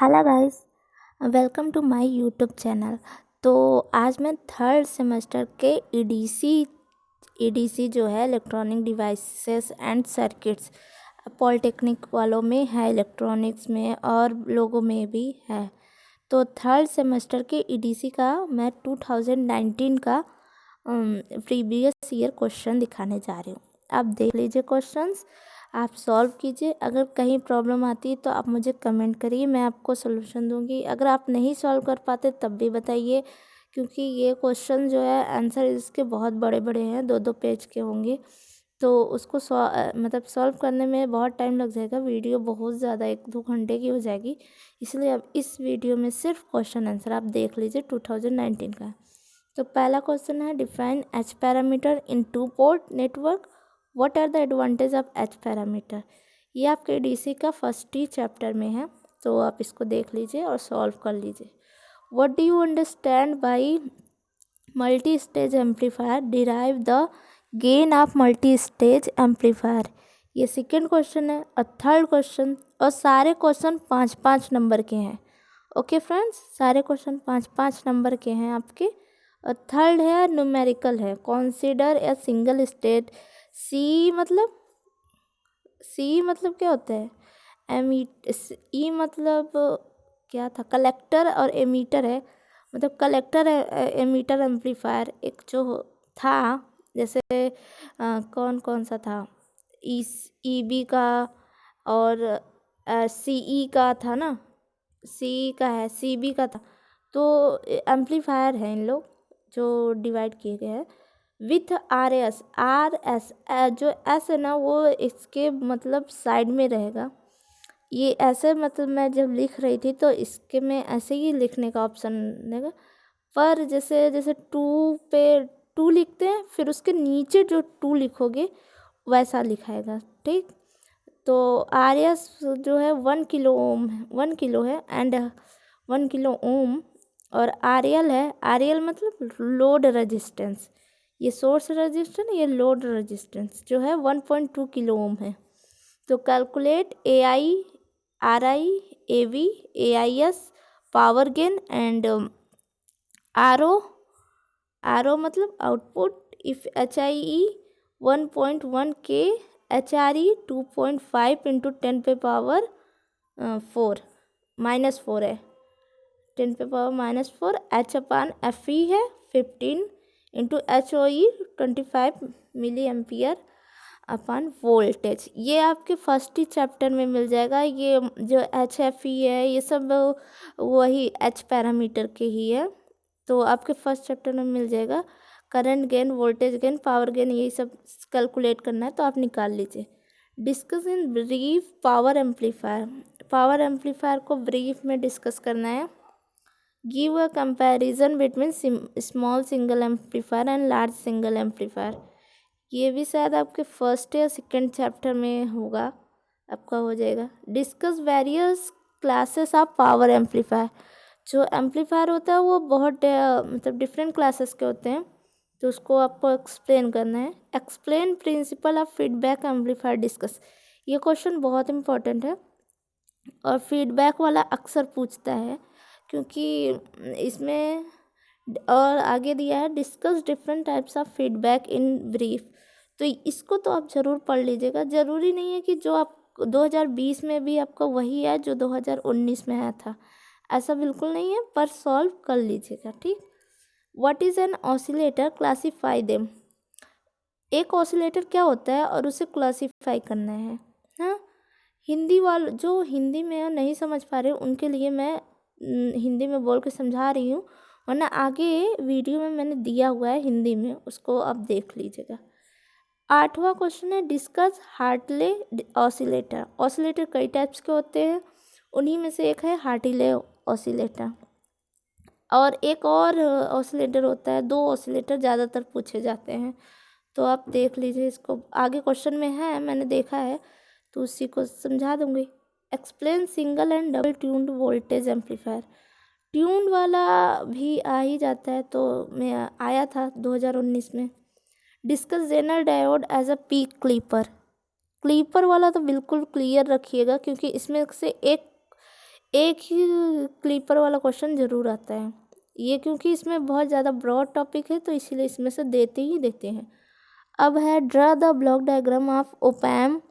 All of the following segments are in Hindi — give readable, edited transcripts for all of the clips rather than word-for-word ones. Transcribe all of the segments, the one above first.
Hello guys, welcome to my YouTube channel. तो आज मैं थर्ड सेमेस्टर के ईडीसी जो है electronic devices and circuits, polytechnic वालों में है, इलेक्ट्रॉनिक्स में और लोगों में भी है। तो थर्ड सेमेस्टर के ईडीसी का मैं 2019 का प्रीवियस ईयर क्वेश्चन दिखाने जा रही हूँ। आप देख लीजिए क्वेश्चंस, आप सॉल्व कीजिए। अगर कहीं प्रॉब्लम आती है तो आप मुझे कमेंट करिए, मैं आपको सॉल्यूशन दूंगी। अगर आप नहीं सॉल्व कर पाते तब भी बताइए, क्योंकि ये क्वेश्चन जो है आंसर इसके बहुत बड़े बड़े हैं, 2-2 पेज के होंगे। तो उसको मतलब सॉल्व करने में बहुत टाइम लग जाएगा, वीडियो बहुत ज़्यादा 1-2 घंटे की हो जाएगी। इसलिए अब इस वीडियो में सिर्फ क्वेश्चन आंसर आप देख लीजिए 2019 का। तो पहला क्वेश्चन है, define h parameter in two port network, what are the advantage of h parameter. ये आपके डीसी का फर्स्ट ही चैप्टर में है, तो आप इसको देख लीजिए और सॉल्व कर लीजिए। What do you understand by multi stage amplifier, derive the gain of multi stage amplifier. ये सेकेंड क्वेश्चन है। और थर्ड क्वेश्चन, और सारे क्वेश्चन 5-5 नंबर के हैं। ओके फ्रेंड्स, सारे क्वेश्चन 5-5 नंबर के हैं आपके। और थर्ड है न्यूमेरिकल है, कंसीडर ए सिंगल स्टेट। सी मतलब क्या होता है, ई मतलब क्या था, कलेक्टर और एमीटर है। मतलब कलेक्टर एमीटर एम्पलीफायर एक जो था, जैसे कौन कौन सा था, ई बी का और सी ई का था ना, सी का है, सी बी का था। तो एम्पलीफायर है इन लोग जो डिवाइड किए गए हैं विथ आर एस। जो एस है ना, वो इसके मतलब साइड में रहेगा। ये ऐसे मतलब मैं जब लिख रही थी तो इसके में ऐसे ही लिखने का ऑप्शन रहेगा, पर जैसे जैसे टू पे टू लिखते हैं, फिर उसके नीचे जो टू लिखोगे वैसा लिखाएगा, ठीक। तो आर एस जो है 1 किलो ओम है, 1 किलो है एंड 1 किलो ओम। और आर एल है, आर एल मतलब लोड रेजिस्टेंस। ये सोर्स रेजिस्टेंस, ये लोड रेजिस्टेंस जो है 1.2 किलो ओम है। तो calculate A I, R I, A V, A I S, power gain and R O मतलब output. If h i e 1.1 K, H R E 2.5 into 10 पे पावर 4 -4 है, 10 पे power -4। H upon F E है 15 इंटू एच ओ ई 25 मिली एम्पियर अपन वोल्टेज। ये आपके फर्स्ट ही चैप्टर में मिल जाएगा। ये जो एच एफ ई है ये सब वही एच पैरामीटर के ही है, तो आपके फर्स्ट चैप्टर में मिल जाएगा। Current gain, voltage gain, power gain, यही सब कैलकुलेट करना है तो आप निकाल लीजिए। Discuss in brief power amplifier. Power amplifier को ब्रीफ में डिस्कस करना है। Give a comparison between small single amplifier and large single amplifier. ये भी शायद आपके फर्स्ट या सेकेंड चैप्टर में होगा, आपका हो जाएगा। Discuss various classes of power amplifier. जो एम्पलीफायर होता है वो बहुत मतलब डिफरेंट क्लासेस के होते हैं, तो उसको आपको एक्सप्लेन करना है। Explain principle of feedback amplifier discuss. ये क्वेश्चन बहुत इंपॉर्टेंट है और फीडबैक वाला अक्सर पूछता है, क्योंकि इसमें और आगे दिया है discuss different types of feedback in brief. तो इसको तो आप ज़रूर पढ़ लीजिएगा। ज़रूरी नहीं है कि जो आप 2020 में भी आपका वही है जो 2019 में आया था, ऐसा बिल्कुल नहीं है, पर सॉल्व कर लीजिएगा, ठीक। What is an oscillator, classify them. एक ऑसिलेटर क्या होता है और उसे क्लासीफाई करना है। हाँ, हिंदी वाले जो हिंदी में नहीं समझ पा रहे उनके लिए मैं हिंदी में बोल के समझा रही हूँ, वरना आगे वीडियो में मैंने दिया हुआ है हिंदी में, उसको आप देख लीजिएगा। 8वां क्वेश्चन है, डिस्कस हार्टले ऑसिलेटर। ऑसिलेटर कई टाइप्स के होते हैं, उन्हीं में से एक है हार्टले ऑसिलेटर। और एक और ऑसिलेटर होता है, 2 ऑसिलेटर ज़्यादातर पूछे जाते हैं, तो आप देख लीजिए। इसको आगे क्वेश्चन में है, मैंने देखा है तो उसी को समझा दूंगी। Explain single and double tuned voltage amplifier. Tuned वाला भी आ ही जाता है, तो मैं आया था 2019 में। Discuss Zener diode as a peak clipper. Clipper वाला तो बिल्कुल क्लियर रखिएगा, क्योंकि इसमें से एक ही क्लीपर वाला क्वेश्चन ज़रूर आता है ये, क्योंकि इसमें बहुत ज़्यादा ब्रॉड टॉपिक है तो इसीलिए इसमें से देते ही देते हैं। अब है draw the block diagram of ओपैम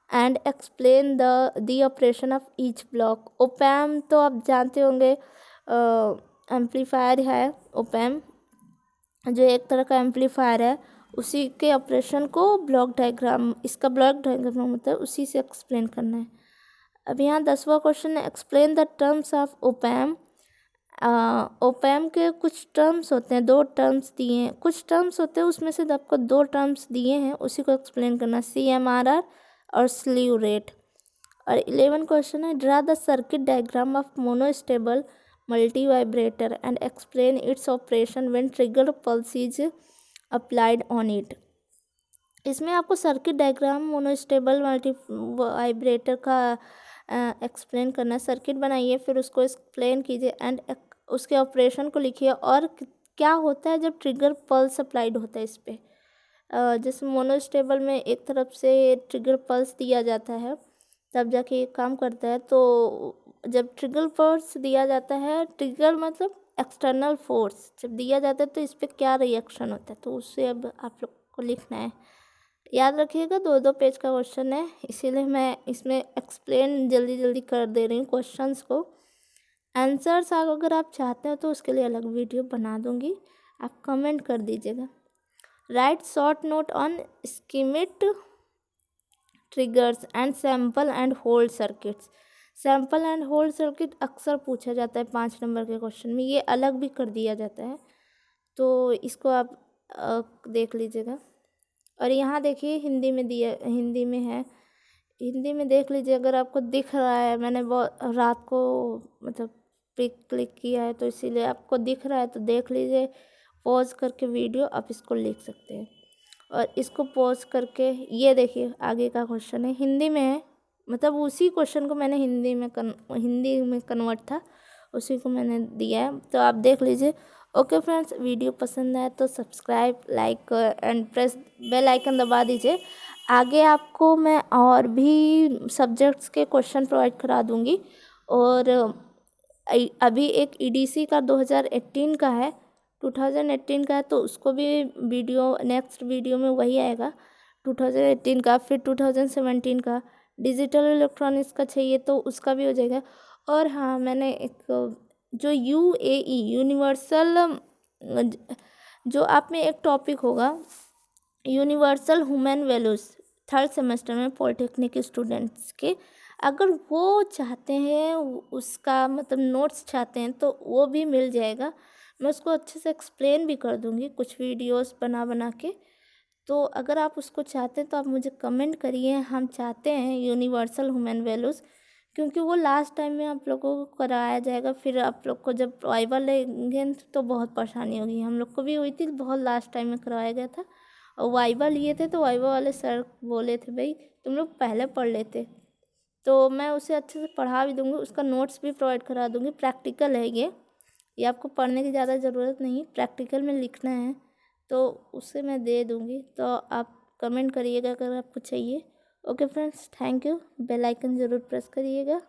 and explain the operation of each block. ओपैम तो आप जानते होंगे, एम्पलीफायर है ओपैम, जो एक तरह का एम्पलीफायर है, उसी के ऑपरेशन को ब्लॉक डायग्राम, इसका ब्लॉक डायग्राम होता है, उसी से एक्सप्लेन करना है। अब यहाँ 10वां क्वेश्चन है एक्सप्लेन द टर्म्स ऑफ ओपैम। ओपैम के कुछ टर्म्स होते हैं, 2 टर्म्स दिए हैं, कुछ टर्म्स होते हैं उसमें से आपको 2 टर्म्स दिए हैं, उसी को एक्सप्लेन करना, CMRR और स्लीव रेट। और 11 क्वेश्चन है draw the circuit diagram of monostable multi vibrator and explain its operation when trigger pulse is applied on it. इसमें आपको circuit diagram monostable multi vibrator का एक्सप्लेन करना है। सर्किट बनाइए, फिर उसको एक्सप्लेन कीजिए एंड उसके ऑपरेशन को लिखिए और क्या होता है जब ट्रिगर पल्स अप्लाइड होता है इस पर। जैसे मोनोस्टेबल में एक तरफ से ट्रिगर पल्स दिया जाता है तब जाके ये काम करता है। तो जब ट्रिगर पल्स दिया जाता है, ट्रिगर मतलब एक्सटर्नल फोर्स जब दिया जाता है तो इस पर क्या रिएक्शन होता है, तो उससे अब आप लोग को लिखना है। याद रखिएगा 2-2 पेज का क्वेश्चन है, इसीलिए मैं इसमें एक्सप्लेन जल्दी जल्दी कर दे रही हूँ क्वेश्चंस को। आंसर्स अगर आप चाहते हो तो उसके लिए अलग वीडियो बना दूँगी, आप कमेंट कर दीजिएगा। Write short note on Schmitt triggers and sample and hold circuits. Sample and hold circuit अक्सर पूछा जाता है 5 नंबर के क्वेश्चन में, ये अलग भी कर दिया जाता है, तो इसको आप देख लीजिएगा। और यहाँ देखिए हिंदी में दिया, हिंदी में है, हिंदी में देख लीजिए। अगर आपको दिख रहा है, मैंने बहुत रात को मतलब पिक क्लिक किया है तो इसीलिए आपको दिख रहा है, तो देख लीजिए, पॉज करके वीडियो आप इसको लिख सकते हैं। और इसको पॉज करके ये देखिए आगे का क्वेश्चन है, हिंदी में है, मतलब उसी क्वेश्चन को मैंने हिंदी में कन्वर्ट था, उसी को मैंने दिया है, तो आप देख लीजिए। ओके फ्रेंड्स, वीडियो पसंद आए तो subscribe, like and press bell icon दबा दीजिए। आगे आपको मैं और भी सब्जेक्ट्स के क्वेश्चन प्रोवाइड करा दूँगी। और अभी एक EDC का 2018 का है, 2018 का है, तो उसको भी वीडियो, नेक्स्ट वीडियो में वही आएगा 2018 का। फिर 2017 का डिजिटल इलेक्ट्रॉनिक्स का चाहिए तो उसका भी हो जाएगा। और हाँ, मैंने एक जो UAE यूनिवर्सल, जो आप में एक टॉपिक होगा universal human values 3rd semester में पॉलिटेक्निक स्टूडेंट्स के, अगर वो चाहते हैं, उसका मतलब नोट्स चाहते हैं तो वो भी मिल जाएगा। मैं उसको अच्छे से एक्सप्लेन भी कर दूँगी कुछ वीडियोस बना के। तो अगर आप उसको चाहते हैं तो आप मुझे कमेंट करिए, हम चाहते हैं यूनिवर्सल ह्यूमन वैल्यूज़, क्योंकि वो लास्ट टाइम में आप लोगों को कराया जाएगा। फिर आप लोग को जब वाइवा लेंगे तो बहुत परेशानी होगी, हम लोग को भी हुई थी, बहुत लास्ट टाइम में करवाया गया था। और वाइवा लिए थे तो वाइवा वाले सर बोले थे भाई तुम लोग पहले पढ़ लेते, तो मैं उसे अच्छे से पढ़ा भी दूँगी, उसका नोट्स भी प्रोवाइड करा दूँगी। प्रैक्टिकल है ये आपको पढ़ने की ज़्यादा ज़रूरत नहीं, प्रैक्टिकल में लिखना है, तो उसे मैं दे दूँगी। तो आप कमेंट करिएगा अगर आपको चाहिए। Okay friends, thank you. Bell icon ज़रूर प्रेस करिएगा।